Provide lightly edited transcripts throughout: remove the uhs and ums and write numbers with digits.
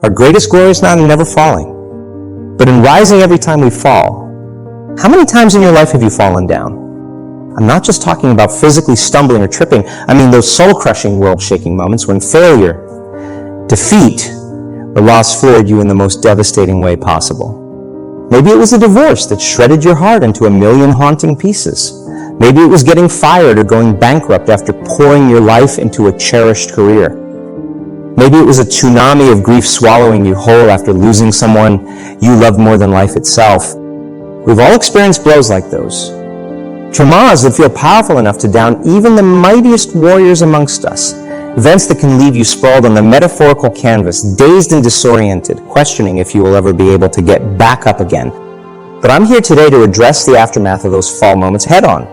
Our greatest glory is not in never falling, but in rising every time we fall. How many times in your life have you fallen down? I'm not just talking about physically stumbling or tripping. I mean those soul-crushing, world-shaking moments when failure, defeat, or loss floored you in the most devastating way possible. Maybe it was a divorce that shredded your heart into a million haunting pieces. Maybe it was getting fired or going bankrupt after pouring your life into a cherished career. Maybe it was a tsunami of grief swallowing you whole after losing someone you loved more than life itself. We've all experienced blows like those. Traumas that feel powerful enough to down even the mightiest warriors amongst us. Events that can leave you sprawled on the metaphorical canvas, dazed and disoriented, questioning if you will ever be able to get back up again. But I'm here today to address the aftermath of those fall moments head on.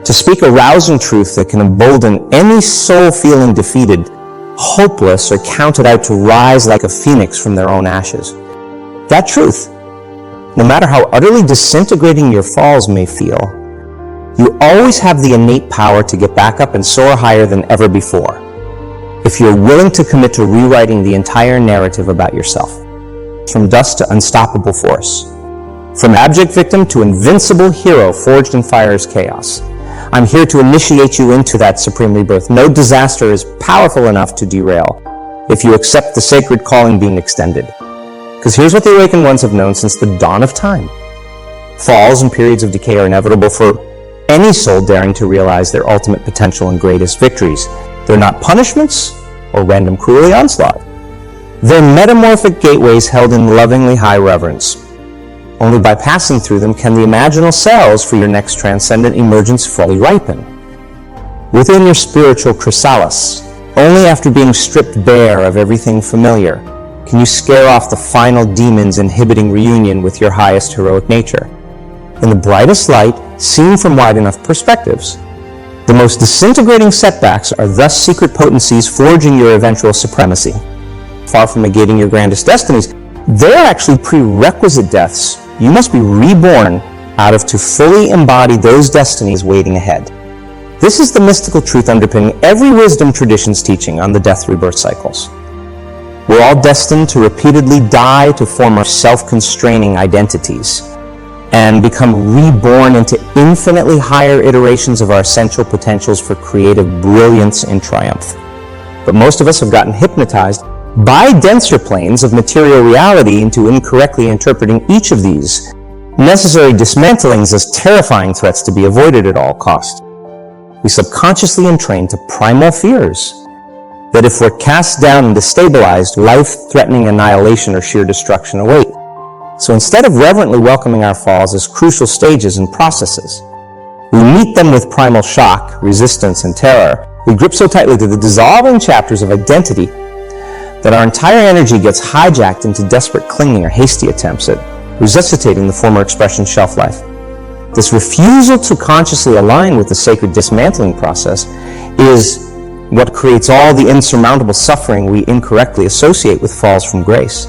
To speak a rousing truth that can embolden any soul feeling defeated, hopeless, or counted out to rise like a phoenix from their own ashes. That truth, no matter how utterly disintegrating your falls may feel, you always have the innate power to get back up and soar higher than ever before, if you're willing to commit to rewriting the entire narrative about yourself, from dust to unstoppable force, from abject victim to invincible hero forged in fire's chaos. I'm here to initiate you into that supreme rebirth. No disaster is powerful enough to derail if you accept the sacred calling being extended. Because here's what the awakened ones have known since the dawn of time. Falls and periods of decay are inevitable for any soul daring to realize their ultimate potential and greatest victories. They're not punishments or random cruelty onslaught. They're metamorphic gateways held in lovingly high reverence. Only by passing through them can the imaginal cells for your next transcendent emergence fully ripen. Within your spiritual chrysalis, only after being stripped bare of everything familiar, can you scare off the final demons inhibiting reunion with your highest heroic nature. In the brightest light, seen from wide enough perspectives, the most disintegrating setbacks are thus secret potencies forging your eventual supremacy. Far from negating your grandest destinies, they're actually prerequisite deaths you must be reborn out of to fully embody those destinies waiting ahead. This is the mystical truth underpinning every wisdom tradition's teaching on the death rebirth cycles. We're all destined to repeatedly die to form our self-constraining identities and become reborn into infinitely higher iterations of our essential potentials for creative brilliance and triumph. But most of us have gotten hypnotized by denser planes of material reality into incorrectly interpreting each of these necessary dismantlings as terrifying threats to be avoided at all cost. We subconsciously entrain to primal fears that if we're cast down and destabilized, life-threatening annihilation or sheer destruction await. So instead of reverently welcoming our falls as crucial stages and processes, we meet them with primal shock, resistance, and terror. We grip so tightly to the dissolving chapters of identity that our entire energy gets hijacked into desperate clinging or hasty attempts at resuscitating the former expression's shelf life. This refusal to consciously align with the sacred dismantling process is what creates all the insurmountable suffering we incorrectly associate with falls from grace.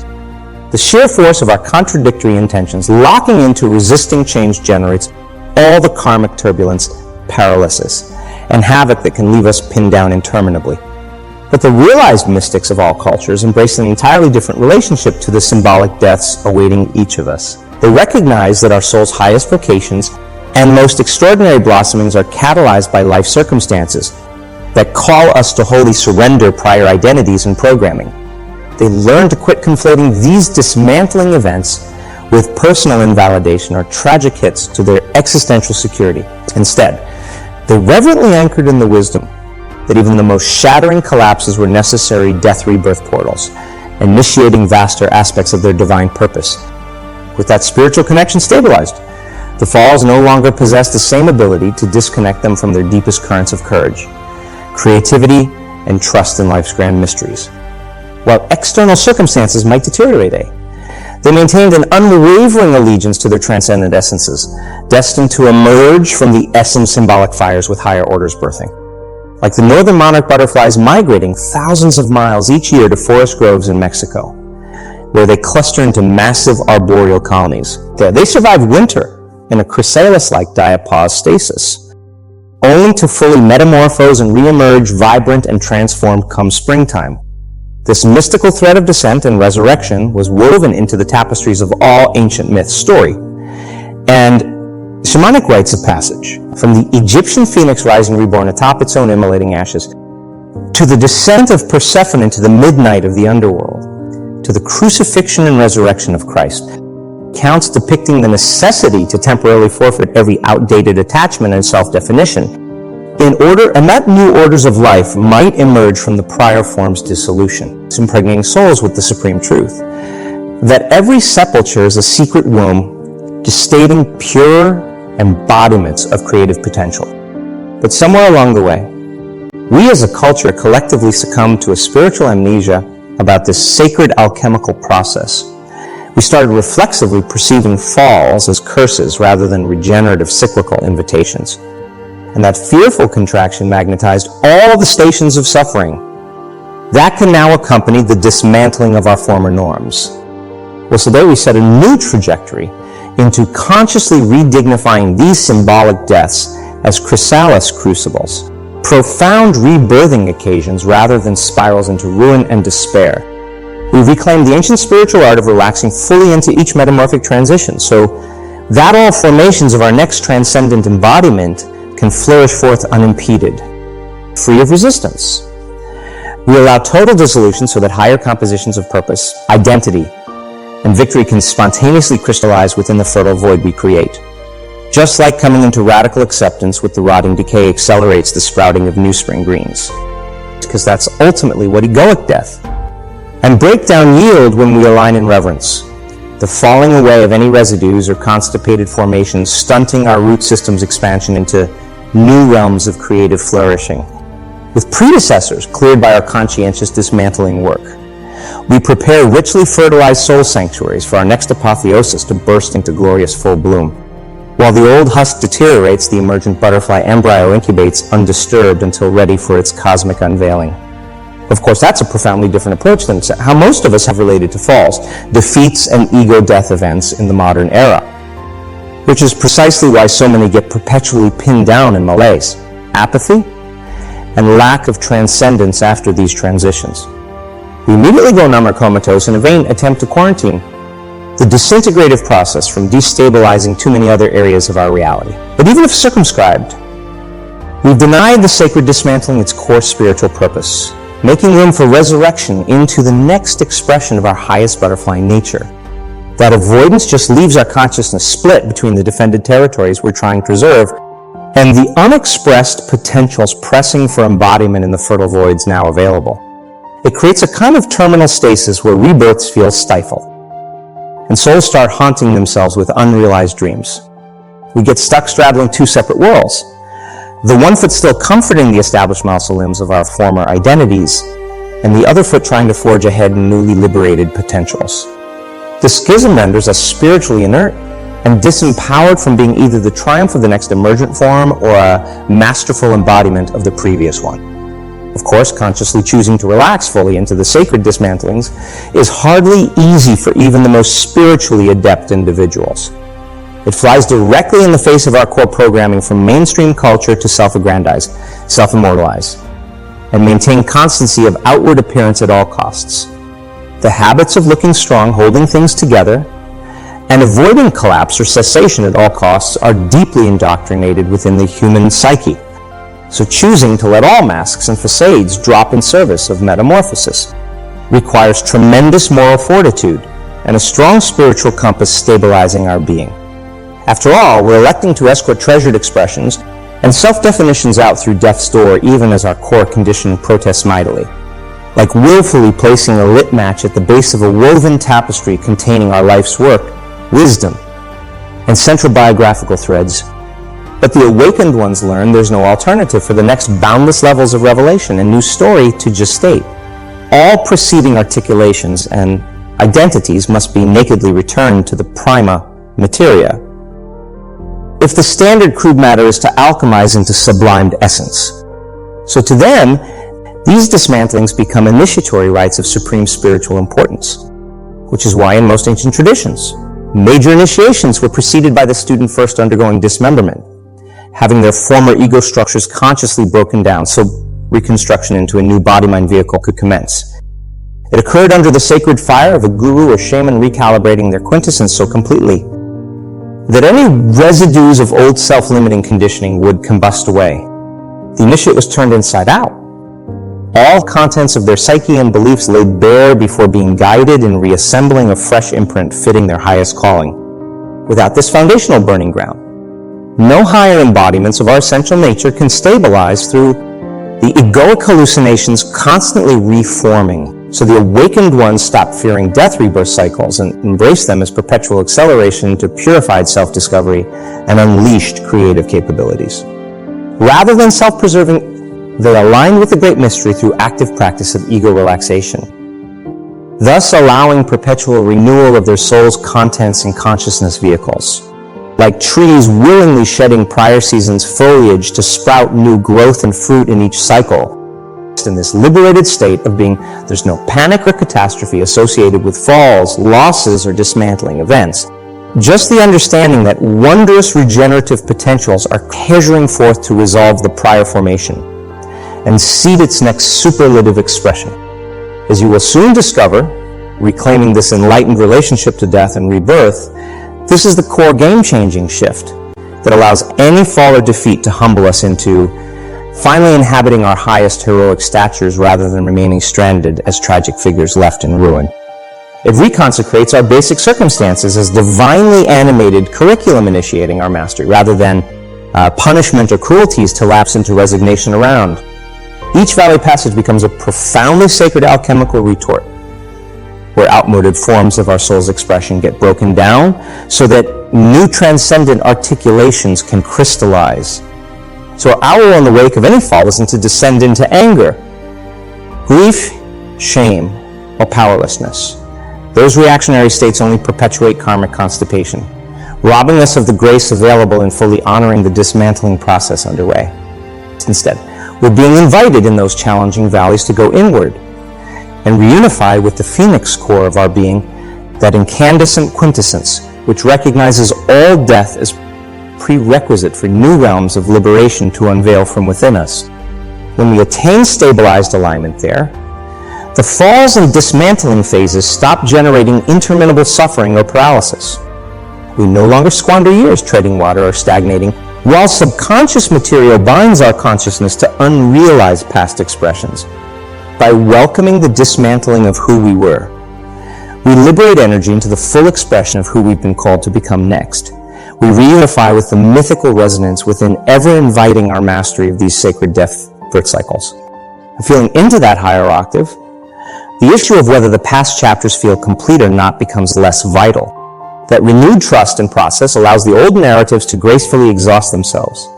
The sheer force of our contradictory intentions locking into resisting change generates all the karmic turbulence, paralysis, and havoc that can leave us pinned down interminably. But the realized mystics of all cultures embrace an entirely different relationship to the symbolic deaths awaiting each of us. They recognize that our soul's highest vocations and most extraordinary blossomings are catalyzed by life circumstances that call us to wholly surrender prior identities and programming. They learn to quit conflating these dismantling events with personal invalidation or tragic hits to their existential security. Instead, they're reverently anchored in the wisdom that even the most shattering collapses were necessary death rebirth portals, initiating vaster aspects of their divine purpose. With that spiritual connection stabilized, the falls no longer possess the same ability to disconnect them from their deepest currents of courage, creativity, and trust in life's grand mysteries. While external circumstances might deteriorate, they maintained an unwavering allegiance to their transcendent essences, destined to emerge from the essence symbolic fires with higher orders birthing. Like the northern monarch butterflies migrating thousands of miles each year to forest groves in Mexico, where they cluster into massive arboreal colonies. There, they survive winter in a chrysalis-like diapause stasis, only to fully metamorphose and reemerge vibrant and transformed come springtime. This mystical thread of descent and resurrection was woven into the tapestries of all ancient myth story. And Shamanic rites of passage, from the Egyptian phoenix rising reborn atop its own immolating ashes, to the descent of Persephone into the midnight of the underworld, to the crucifixion and resurrection of Christ, counts depicting the necessity to temporarily forfeit every outdated attachment and self-definition, and that new orders of life might emerge from the prior form's dissolution, impregnating souls with the supreme truth, that every sepulture is a secret womb, gestating pure embodiments of creative potential. But somewhere along the way, we as a culture collectively succumbed to a spiritual amnesia about this sacred alchemical process. We started reflexively perceiving falls as curses rather than regenerative cyclical invitations. And that fearful contraction magnetized all the stations of suffering. That can now accompany the dismantling of our former norms. Well, today we set a new trajectory into consciously redignifying these symbolic deaths as chrysalis crucibles, profound rebirthing occasions rather than spirals into ruin and despair. We reclaim the ancient spiritual art of relaxing fully into each metamorphic transition, so that all formations of our next transcendent embodiment can flourish forth unimpeded, free of resistance. We allow total dissolution so that higher compositions of purpose, identity, and victory can spontaneously crystallize within the fertile void we create. Just like coming into radical acceptance with the rotting decay accelerates the sprouting of new spring greens. Because that's ultimately what egoic death. And breakdown yield when we align in reverence. The falling away of any residues or constipated formations stunting our root system's expansion into new realms of creative flourishing. With predecessors cleared by our conscientious dismantling work, we prepare richly fertilized soul sanctuaries for our next apotheosis to burst into glorious full bloom. While the old husk deteriorates, the emergent butterfly embryo incubates undisturbed until ready for its cosmic unveiling. Of course, that's a profoundly different approach than how most of us have related to falls, defeats, and ego death events in the modern era, which is precisely why so many get perpetually pinned down in malaise, apathy, and lack of transcendence after these transitions. We immediately go numb or comatose in a vain attempt to quarantine the disintegrative process from destabilizing too many other areas of our reality. But even if circumscribed, we've denied the sacred dismantling its core spiritual purpose, making room for resurrection into the next expression of our highest butterfly nature. That avoidance just leaves our consciousness split between the defended territories we're trying to preserve and the unexpressed potentials pressing for embodiment in the fertile voids now available. It creates a kind of terminal stasis where rebirths feel stifled, and souls start haunting themselves with unrealized dreams. We get stuck straddling two separate worlds, the one foot still comforting the established mausoleums of our former identities, and the other foot trying to forge ahead in newly liberated potentials. The schism renders us spiritually inert and disempowered from being either the triumph of the next emergent form or a masterful embodiment of the previous one. Of course, consciously choosing to relax fully into the sacred dismantlings is hardly easy for even the most spiritually adept individuals. It flies directly in the face of our core programming from mainstream culture to self-aggrandize, self-immortalize, and maintain constancy of outward appearance at all costs. The habits of looking strong, holding things together, and avoiding collapse or cessation at all costs are deeply indoctrinated within the human psyche. So choosing to let all masks and facades drop in service of metamorphosis requires tremendous moral fortitude and a strong spiritual compass stabilizing our being. After all, we're electing to escort treasured expressions and self-definitions out through death's door even as our core condition protests mightily, like willfully placing a lit match at the base of a woven tapestry containing our life's work, wisdom, and central biographical threads. But the awakened ones learn there's no alternative for the next boundless levels of revelation and new story to gestate. All preceding articulations and identities must be nakedly returned to the prima materia, if the standard crude matter is to alchemize into sublimed essence. So to them, these dismantlings become initiatory rites of supreme spiritual importance, which is why in most ancient traditions, major initiations were preceded by the student first undergoing dismemberment, having their former ego structures consciously broken down so reconstruction into a new body-mind vehicle could commence. It occurred under the sacred fire of a guru or shaman recalibrating their quintessence so completely that any residues of old self-limiting conditioning would combust away. The initiate was turned inside out. All contents of their psyche and beliefs laid bare before being guided in reassembling a fresh imprint fitting their highest calling. Without this foundational burning ground, no higher embodiments of our essential nature can stabilize through the egoic hallucinations constantly reforming. So the awakened ones stop fearing death rebirth cycles and embrace them as perpetual acceleration to purified self-discovery and unleashed creative capabilities. Rather than self-preserving, they align with the great mystery through active practice of ego relaxation, thus allowing perpetual renewal of their soul's contents and consciousness vehicles. Like trees willingly shedding prior season's foliage to sprout new growth and fruit in each cycle. In this liberated state of being, there's no panic or catastrophe associated with falls, losses, or dismantling events. Just the understanding that wondrous regenerative potentials are measuring forth to resolve the prior formation and seed its next superlative expression. As you will soon discover, reclaiming this enlightened relationship to death and rebirth, this is the core game-changing shift that allows any fall or defeat to humble us into finally inhabiting our highest heroic statures rather than remaining stranded as tragic figures left in ruin. It reconsecrates our basic circumstances as divinely animated curriculum initiating our mastery rather than punishment or cruelties to lapse into resignation around. Each valley passage becomes a profoundly sacred alchemical retort where outmoded forms of our soul's expression get broken down so that new transcendent articulations can crystallize. So our hour in the wake of any fall isn't to descend into anger, grief, shame, or powerlessness. Those reactionary states only perpetuate karmic constipation, robbing us of the grace available in fully honoring the dismantling process underway. Instead, we're being invited in those challenging valleys to go inward and reunify with the phoenix core of our being, that incandescent quintessence, which recognizes all death as prerequisite for new realms of liberation to unveil from within us. When we attain stabilized alignment there, the falls and dismantling phases stop generating interminable suffering or paralysis. We no longer squander years treading water or stagnating, while subconscious material binds our consciousness to unrealized past expressions. By welcoming the dismantling of who we were, we liberate energy into the full expression of who we've been called to become next. We reunify with the mythical resonance within, ever inviting our mastery of these sacred death-birth cycles. And feeling into that higher octave, the issue of whether the past chapters feel complete or not becomes less vital. That renewed trust and process allows the old narratives to gracefully exhaust themselves.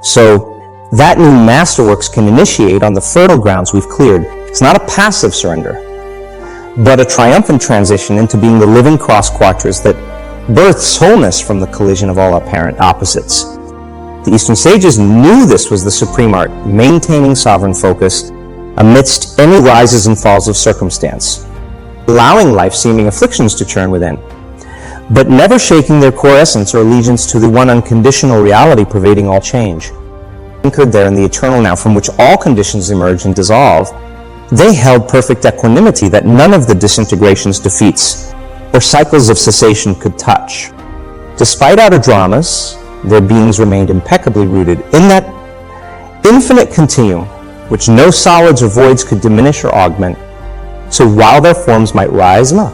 So that new masterworks can initiate on the fertile grounds we've cleared. It's not a passive surrender, but a triumphant transition into being the living cross quatres that births wholeness from the collision of all apparent opposites. The Eastern sages knew this was the supreme art, maintaining sovereign focus amidst any rises and falls of circumstance, allowing life-seeming afflictions to churn within, but never shaking their core essence or allegiance to the one unconditional reality pervading all change. Anchored there in the eternal now from which all conditions emerge and dissolve, they held perfect equanimity that none of the disintegrations, defeats, or cycles of cessation could touch. Despite outer dramas, their beings remained impeccably rooted in that infinite continuum which no solids or voids could diminish or augment. So while their forms might rise up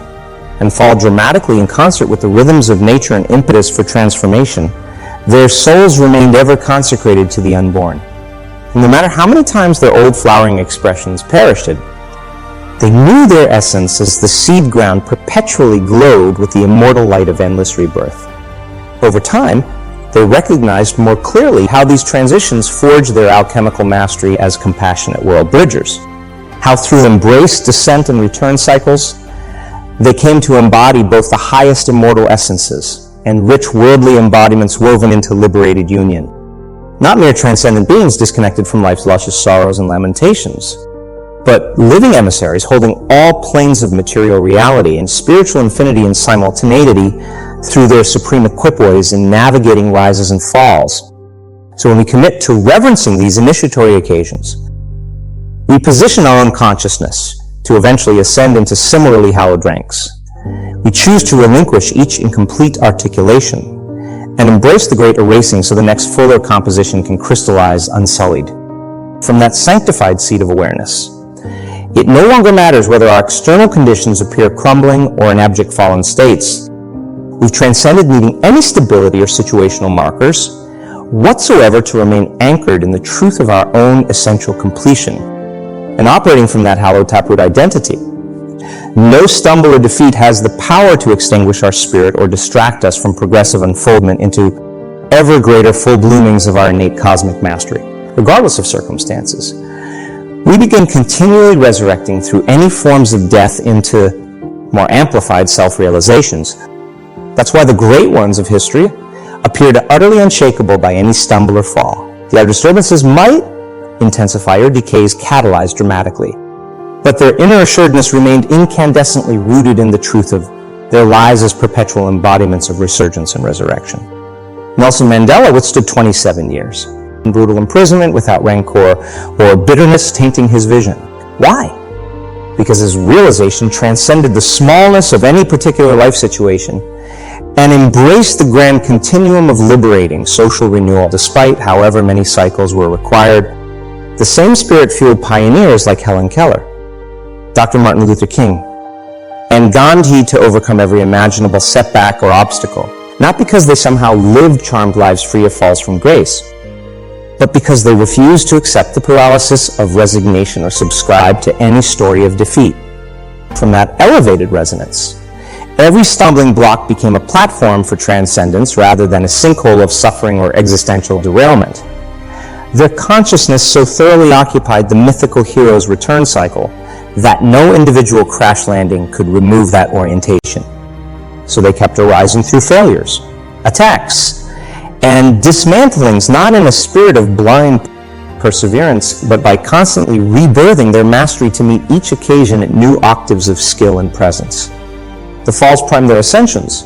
and fall dramatically in concert with the rhythms of nature and impetus for transformation, their souls remained ever consecrated to the unborn. And no matter how many times their old flowering expressions perished, they knew their essence as the seed ground perpetually glowed with the immortal light of endless rebirth. Over time, they recognized more clearly how these transitions forged their alchemical mastery as compassionate world bridgers. How through embrace, descent, and return cycles, they came to embody both the highest immortal essences and rich worldly embodiments woven into liberated union. Not mere transcendent beings disconnected from life's luscious sorrows and lamentations, but living emissaries holding all planes of material reality and spiritual infinity and simultaneity through their supreme equipoise in navigating rises and falls. So when we commit to reverencing these initiatory occasions, we position our own consciousness to eventually ascend into similarly hallowed ranks. We choose to relinquish each incomplete articulation and embrace the great erasing so the next fuller composition can crystallize unsullied. From that sanctified seat of awareness, it no longer matters whether our external conditions appear crumbling or in abject fallen states. We've transcended needing any stability or situational markers whatsoever to remain anchored in the truth of our own essential completion and operating from that hallowed taproot identity. No stumble or defeat has the power to extinguish our spirit or distract us from progressive unfoldment into ever greater full bloomings of our innate cosmic mastery, regardless of circumstances. We begin continually resurrecting through any forms of death into more amplified self-realizations. That's why the great ones of history appeared utterly unshakable by any stumble or fall. The outer disturbances might intensify or decays catalyzed dramatically, but their inner assuredness remained incandescently rooted in the truth of their lives as perpetual embodiments of resurgence and resurrection. Nelson Mandela withstood 27 years in brutal imprisonment without rancor or bitterness tainting his vision. Why? Because his realization transcended the smallness of any particular life situation and embraced the grand continuum of liberating social renewal despite however many cycles were required. The same spirit fueled pioneers like Helen Keller, Dr. Martin Luther King, and Gandhi to overcome every imaginable setback or obstacle, not because they somehow lived charmed lives free of falls from grace, but because they refused to accept the paralysis of resignation or subscribe to any story of defeat. From that elevated resonance, every stumbling block became a platform for transcendence rather than a sinkhole of suffering or existential derailment. Their consciousness so thoroughly occupied the mythical hero's return cycle that no individual crash landing could remove that orientation. So they kept arising through failures, attacks, and dismantlings, not in a spirit of blind perseverance, but by constantly rebirthing their mastery to meet each occasion at new octaves of skill and presence. The falls primed their ascensions.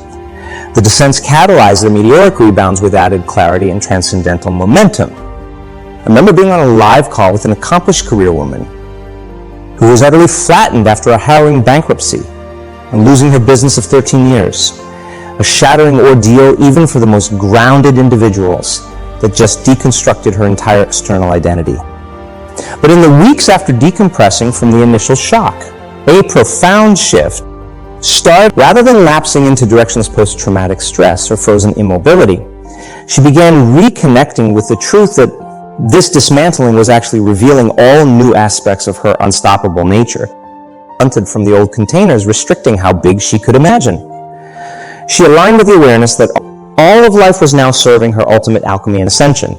The descents catalyzed their meteoric rebounds with added clarity and transcendental momentum. I remember being on a live call with an accomplished career woman who was utterly flattened after a harrowing bankruptcy and losing her business of 13 years. A shattering ordeal even for the most grounded individuals that just deconstructed her entire external identity. But in the weeks after decompressing from the initial shock, a profound shift started. Rather than lapsing into directionless post-traumatic stress or frozen immobility, she began reconnecting with the truth that this dismantling was actually revealing all new aspects of her unstoppable nature, hunted from the old containers, restricting how big she could imagine. She aligned with the awareness that all of life was now serving her ultimate alchemy and ascension,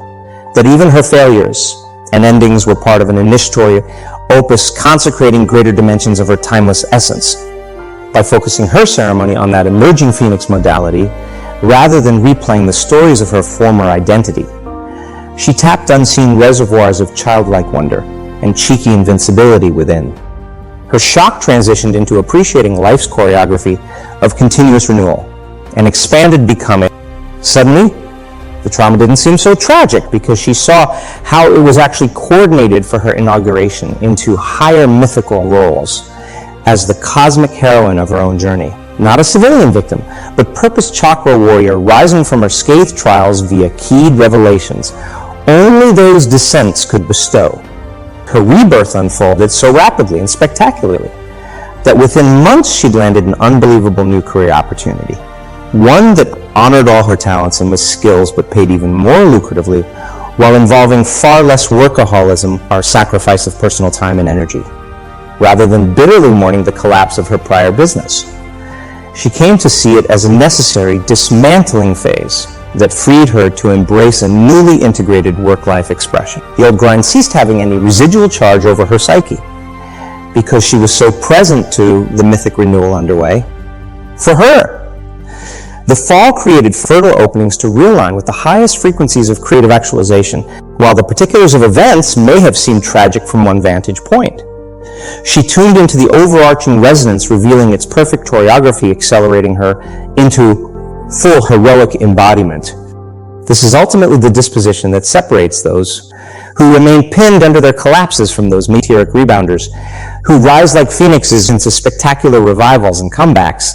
that even her failures and endings were part of an initiatory opus consecrating greater dimensions of her timeless essence. By focusing her ceremony on that emerging phoenix modality, rather than replaying the stories of her former identity, she tapped unseen reservoirs of childlike wonder and cheeky invincibility within. Her shock transitioned into appreciating life's choreography of continuous renewal and expanded becoming. Suddenly, the trauma didn't seem so tragic because she saw how it was actually coordinated for her inauguration into higher mythical roles as the cosmic heroine of her own journey. Not a civilian victim, but purpose chakra warrior rising from her scathed trials via keyed revelations only those descents could bestow. Her rebirth unfolded so rapidly and spectacularly that within months she'd landed an unbelievable new career opportunity. One that honored all her talents and with skills but paid even more lucratively while involving far less workaholism or sacrifice of personal time and energy. Rather than bitterly mourning the collapse of her prior business, she came to see it as a necessary dismantling phase that freed her to embrace a newly integrated work-life expression. The old grind ceased having any residual charge over her psyche because she was so present to the mythic renewal underway. For her, the fall created fertile openings to realign with the highest frequencies of creative actualization, while the particulars of events may have seemed tragic from one vantage point. She tuned into the overarching resonance, revealing its perfect choreography, accelerating her into full heroic embodiment. This is ultimately the disposition that separates those who remain pinned under their collapses from those meteoric rebounders, who rise like phoenixes into spectacular revivals and comebacks,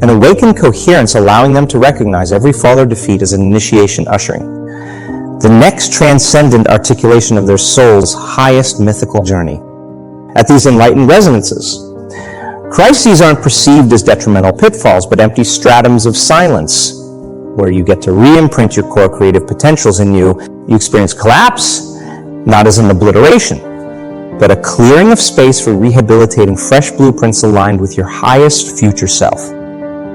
an awakened coherence allowing them to recognize every fall or defeat as an initiation ushering the next transcendent articulation of their soul's highest mythical journey. At these enlightened resonances, crises aren't perceived as detrimental pitfalls, but empty stratums of silence, where you get to re-imprint your core creative potentials in you. You experience collapse, not as an obliteration, but a clearing of space for rehabilitating fresh blueprints aligned with your highest future self.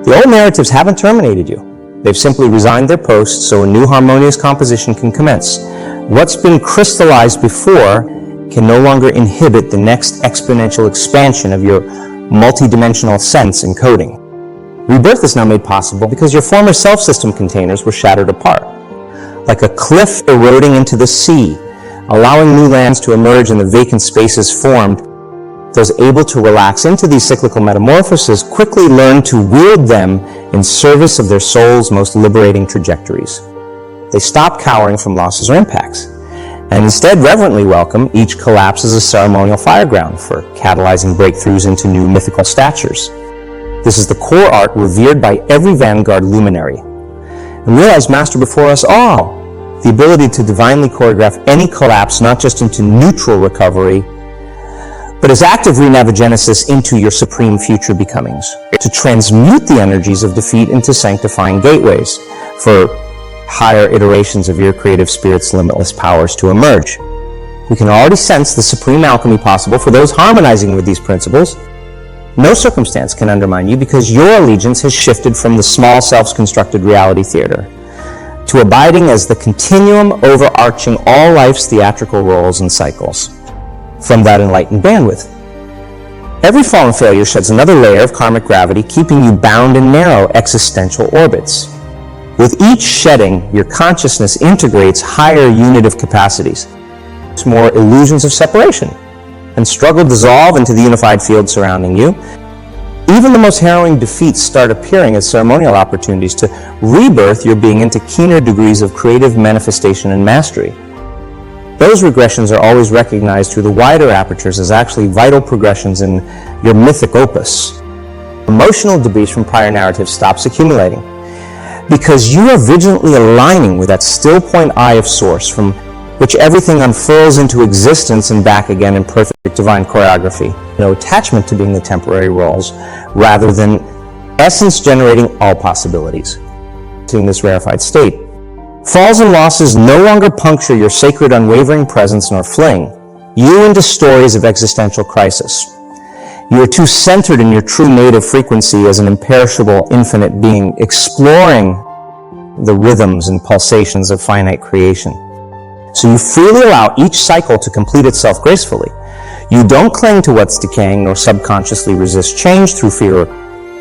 The old narratives haven't terminated you. They've simply resigned their posts so a new harmonious composition can commence. What's been crystallized before can no longer inhibit the next exponential expansion of your multidimensional sense and coding. Rebirth is now made possible because your former self-system containers were shattered apart, like a cliff eroding into the sea, allowing new lands to emerge in the vacant spaces formed. Those able to relax into these cyclical metamorphoses quickly learn to wield them in service of their soul's most liberating trajectories. They stop cowering from losses or impacts, and instead reverently welcome each collapse as a ceremonial fireground for catalyzing breakthroughs into new mythical statures. This is the core art revered by every vanguard luminary, and realized master before us all, the ability to divinely choreograph any collapse not just into neutral recovery, but as active renavigenesis into your supreme future becomings, to transmute the energies of defeat into sanctifying gateways for higher iterations of your creative spirit's limitless powers to emerge. We can already sense the supreme alchemy possible for those harmonizing with these principles. No circumstance can undermine you because your allegiance has shifted from the small self's constructed reality theater to abiding as the continuum overarching all life's theatrical roles and cycles. From that enlightened bandwidth, every fallen failure sheds another layer of karmic gravity, keeping you bound in narrow existential orbits. With each shedding, your consciousness integrates higher unitive capacities, more illusions of separation, and struggle dissolve into the unified field surrounding you. Even the most harrowing defeats start appearing as ceremonial opportunities to rebirth your being into keener degrees of creative manifestation and mastery. Those regressions are always recognized through the wider apertures as actually vital progressions in your mythic opus. Emotional debris from prior narratives stops accumulating because you are vigilantly aligning with that still point eye of source from which everything unfurls into existence and back again in perfect divine choreography. No attachment to being the temporary roles, rather than essence generating all possibilities. In this rarefied state, falls and losses no longer puncture your sacred unwavering presence nor fling you into stories of existential crisis. You are too centered in your true native frequency as an imperishable, infinite being, exploring the rhythms and pulsations of finite creation. So you freely allow each cycle to complete itself gracefully. You don't cling to what's decaying nor subconsciously resist change through fear or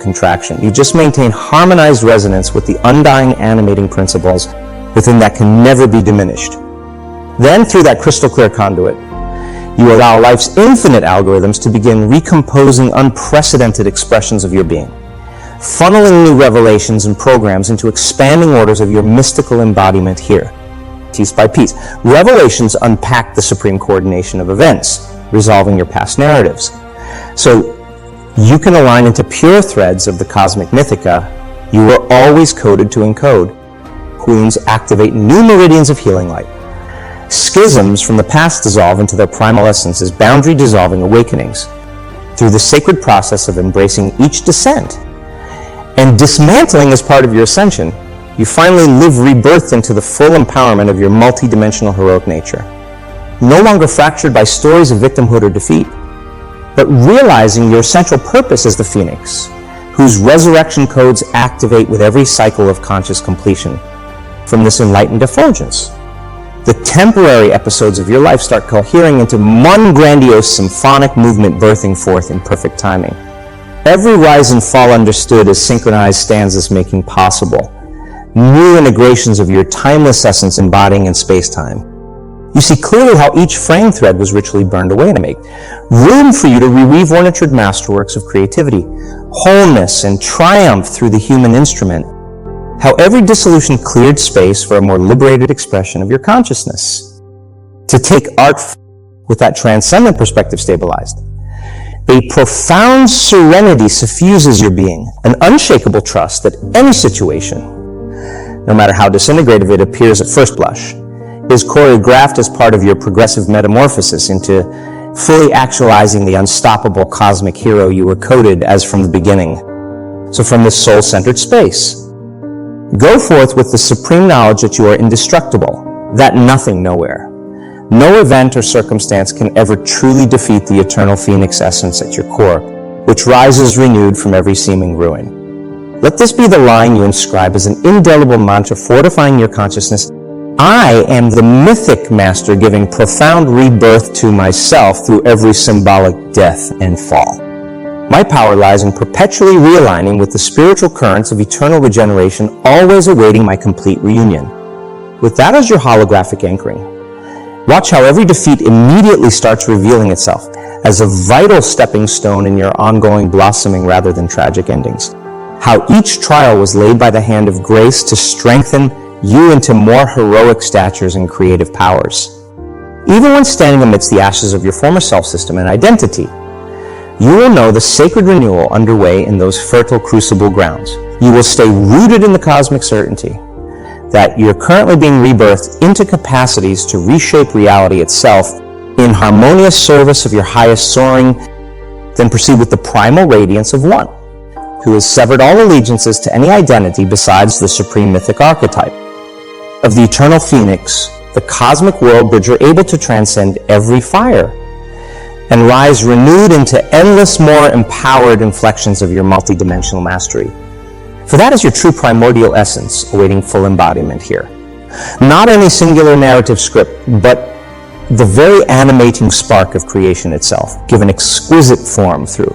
contraction. You just maintain harmonized resonance with the undying animating principles within that can never be diminished. Then, through that crystal clear conduit, you allow life's infinite algorithms to begin recomposing unprecedented expressions of your being, funneling new revelations and programs into expanding orders of your mystical embodiment here. Piece by piece, revelations unpack the supreme coordination of events, resolving your past narratives. So you can align into pure threads of the cosmic mythica you were always coded to encode. Queens activate new meridians of healing light. Schisms from the past dissolve into their primal essence as boundary-dissolving awakenings through the sacred process of embracing each descent and dismantling as part of your ascension. You finally live rebirth into the full empowerment of your multidimensional heroic nature, no longer fractured by stories of victimhood or defeat, but realizing your essential purpose as the phoenix, whose resurrection codes activate with every cycle of conscious completion. From this enlightened effulgence, the temporary episodes of your life start cohering into one grandiose symphonic movement birthing forth in perfect timing. Every rise and fall understood as synchronized stanzas making possible new integrations of your timeless essence embodying in space-time. You see clearly how each frame thread was ritually burned away to make room for you to reweave ornatured masterworks of creativity, wholeness, and triumph through the human instrument. How every dissolution cleared space for a more liberated expression of your consciousness. to take art with that transcendent perspective stabilized. A profound serenity suffuses your being, an unshakable trust that any situation, no matter how disintegrative it appears at first blush, is choreographed as part of your progressive metamorphosis into fully actualizing the unstoppable cosmic hero you were coded as from the beginning. So from this soul-centered space, go forth with the supreme knowledge that you are indestructible, that nothing nowhere, no event or circumstance can ever truly defeat the eternal phoenix essence at your core, which rises renewed from every seeming ruin. Let this be the line you inscribe as an indelible mantra fortifying your consciousness. I am the mythic master giving profound rebirth to myself through every symbolic death and fall. My power lies in perpetually realigning with the spiritual currents of eternal regeneration, always awaiting my complete reunion. With that as your holographic anchoring, watch how every defeat immediately starts revealing itself as a vital stepping stone in your ongoing blossoming rather than tragic endings. How each trial was laid by the hand of grace to strengthen you into more heroic statures and creative powers. Even when standing amidst the ashes of your former self system and identity, you will know the sacred renewal underway in those fertile crucible grounds. You will stay rooted in the cosmic certainty that you're currently being rebirthed into capacities to reshape reality itself in harmonious service of your highest soaring, then proceed with the primal radiance of one, who has severed all allegiances to any identity besides the supreme mythic archetype. Of the eternal phoenix, the cosmic world bridger able to transcend every fire and rise renewed into endless, more empowered inflections of your multidimensional mastery. For that is your true primordial essence awaiting full embodiment here. Not any singular narrative script, but the very animating spark of creation itself, given exquisite form through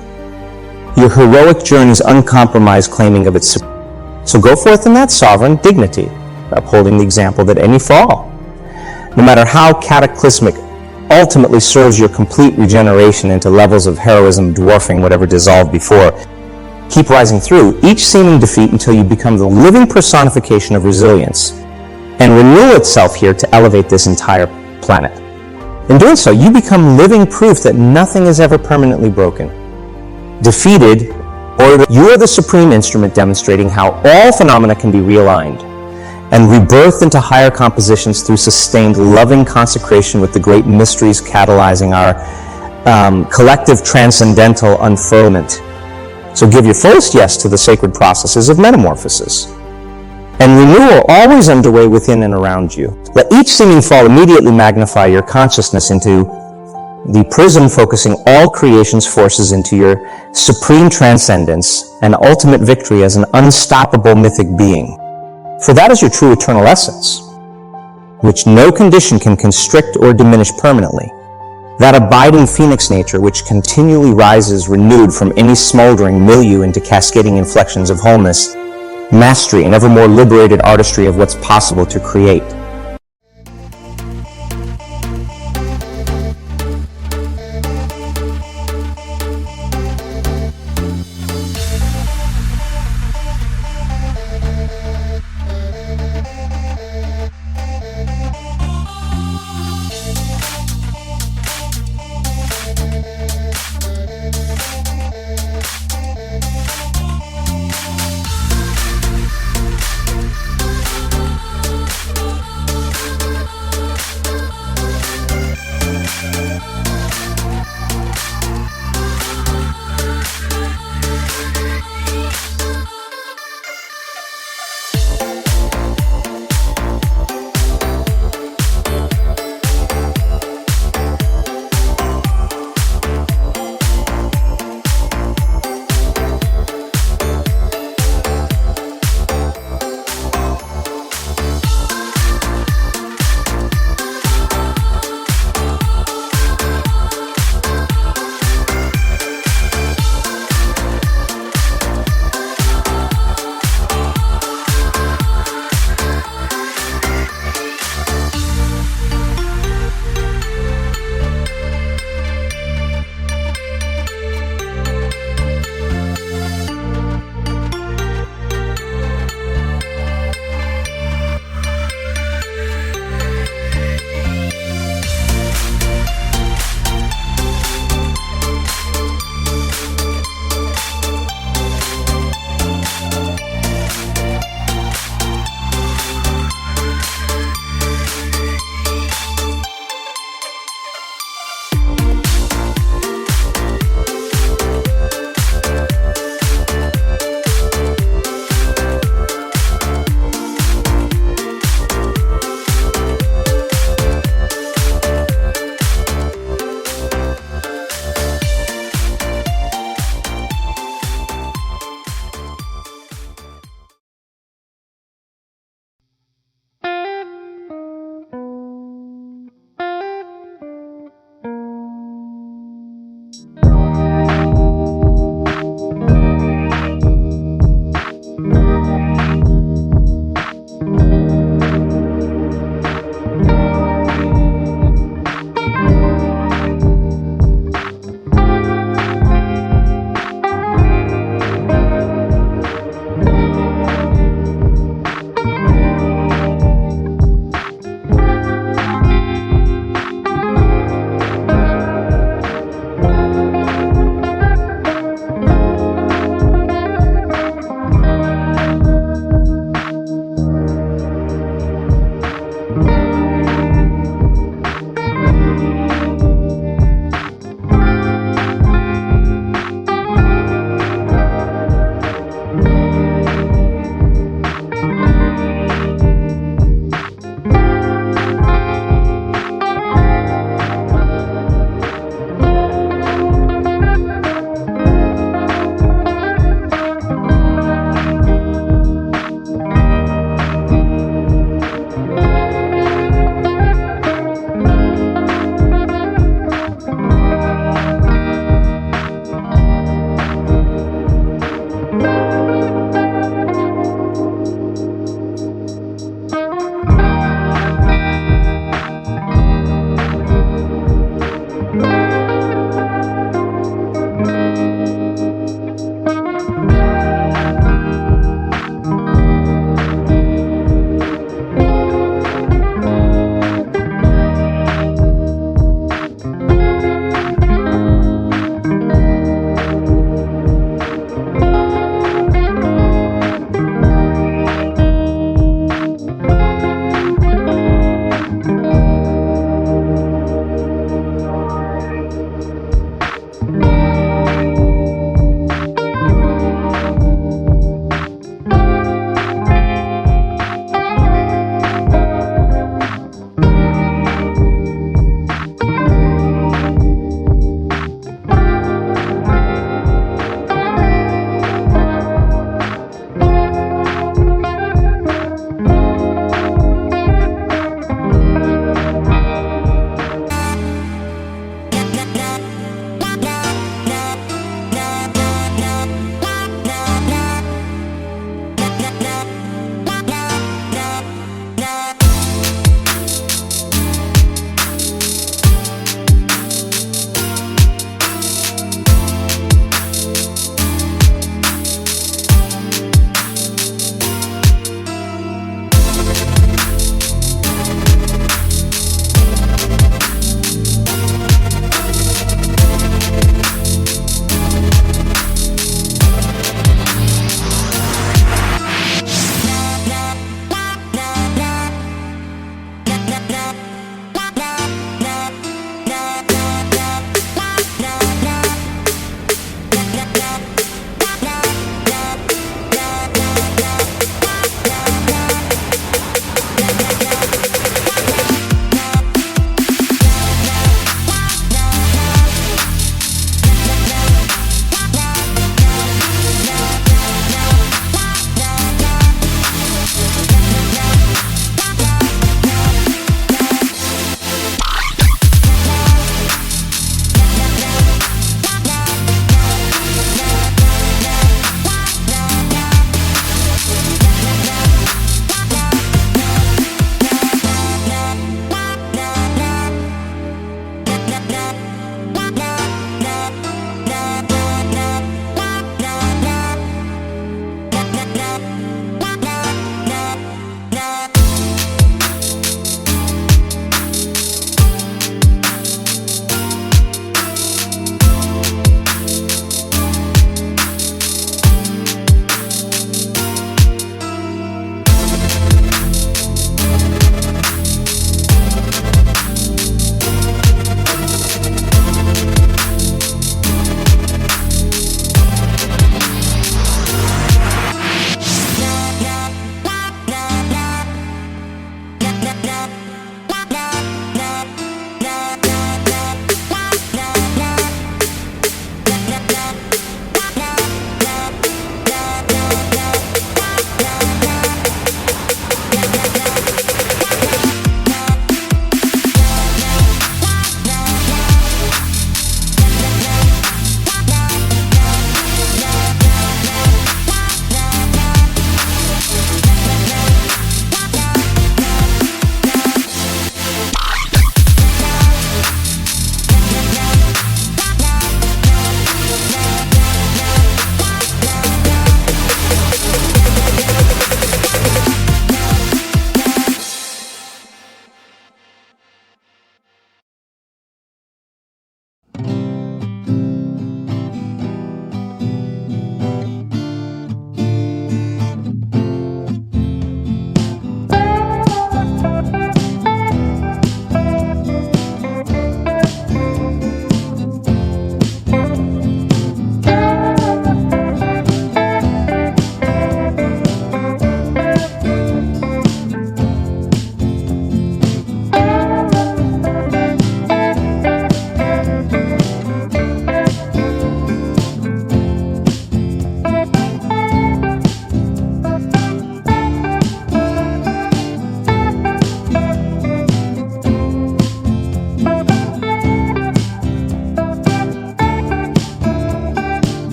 your heroic journey's uncompromised claiming of its supremacy. So go forth in that sovereign dignity, upholding the example that any fall, no matter how cataclysmic, ultimately serves your complete regeneration into levels of heroism dwarfing whatever dissolved before. Keep rising through each seeming defeat until you become the living personification of resilience and renew itself here to elevate this entire planet. In doing so, you become living proof that nothing is ever permanently broken, defeated, or that you are the supreme instrument demonstrating how all phenomena can be realigned and rebirthed into higher compositions through sustained loving consecration with the great mysteries catalyzing our collective transcendental unfurlment. So give your fullest yes to the sacred processes of metamorphosis and renewal always underway within and around you. Let each seeming fall immediately magnify your consciousness into the prism focusing all creation's forces into your supreme transcendence and ultimate victory as an unstoppable mythic being. For that is your true eternal essence, which no condition can constrict or diminish permanently. That abiding phoenix nature which continually rises renewed from any smoldering milieu into cascading inflections of wholeness, mastery, and ever more liberated artistry of what's possible to create.